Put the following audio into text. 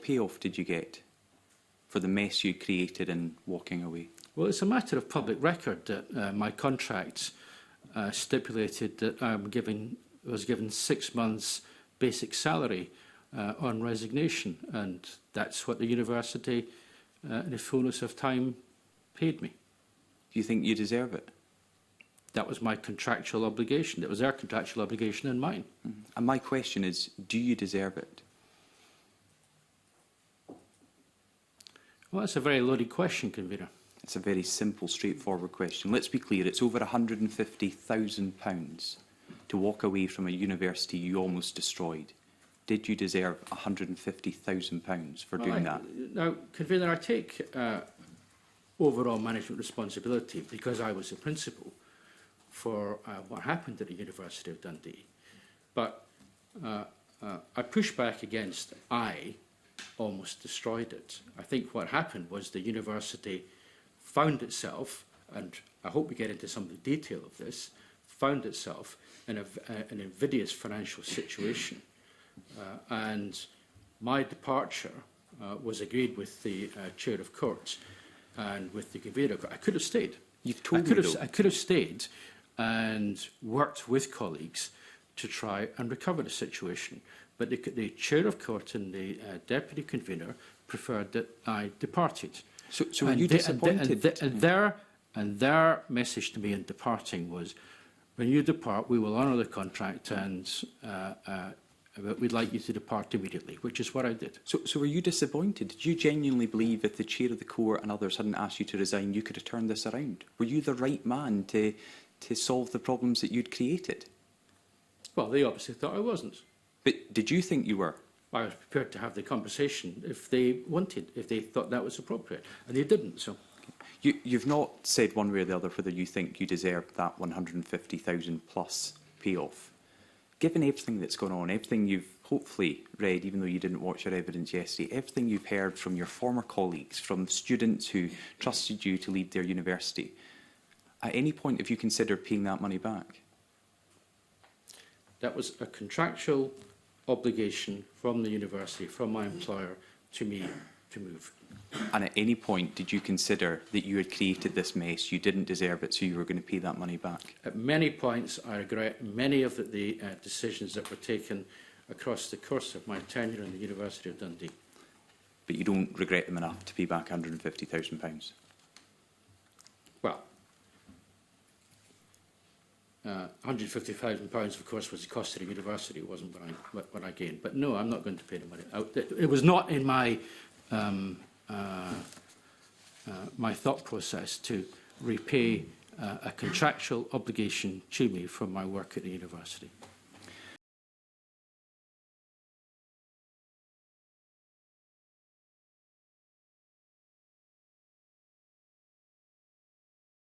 payoff did you get for the mess you created in walking away? Well, it's a matter of public record that my contract stipulated that was given 6 months' basic salary on resignation, and that's what the university, in the fullness of time, paid me. Do you think you deserve it? That was my contractual obligation. It was their contractual obligation and mine. And my question is, do you deserve it? Well, that's a very loaded question, Convener. It's a very simple, straightforward question. Let's be clear, it's over £150,000 to walk away from a university you almost destroyed. Did you deserve £150,000 for doing that? Now, Convener, I take overall management responsibility because I was the principal for what happened at the University of Dundee. But I push back against I almost destroyed it. I think what happened was the university found itself, and I hope we get into some of the detail of this, found itself in an invidious financial situation. And my departure was agreed with the Chair of Court and with the Convener. I could have stayed. You've told me, I could have stayed and worked with colleagues to try and recover the situation. But the Chair of Court and the Deputy Convener preferred that I departed. So were you disappointed? And their message to me in departing was, when you depart, we will honour the contract and we'd like you to depart immediately, which is what I did. So were you disappointed? Did you genuinely believe if the Chair of the Court and others hadn't asked you to resign, you could have turned this around? Were you the right man to solve the problems that you'd created? Well, they obviously thought I wasn't. But did you think you were? I was prepared to have the conversation if they wanted, if they thought that was appropriate. And they didn't, so. You've not said one way or the other whether you think you deserve that £150,000 plus payoff. Given everything that's gone on, everything you've hopefully read, even though you didn't watch your evidence yesterday, everything you've heard from your former colleagues, from students who trusted you to lead their university, at any point have you considered paying that money back? That was a contractual obligation from the university, from my employer, to me to move. And at any point did you consider that you had created this mess, you didn't deserve it, so you were going to pay that money back? At many points, I regret many of the decisions that were taken across the course of my tenure in the University of Dundee. But you don't regret them enough to pay back £150,000? Well, £150,000, of course, was the cost of the university. It wasn't what I gained. But no, I'm not going to pay the money out. It was not in my my thought process to repay a contractual obligation to me from my work at the university.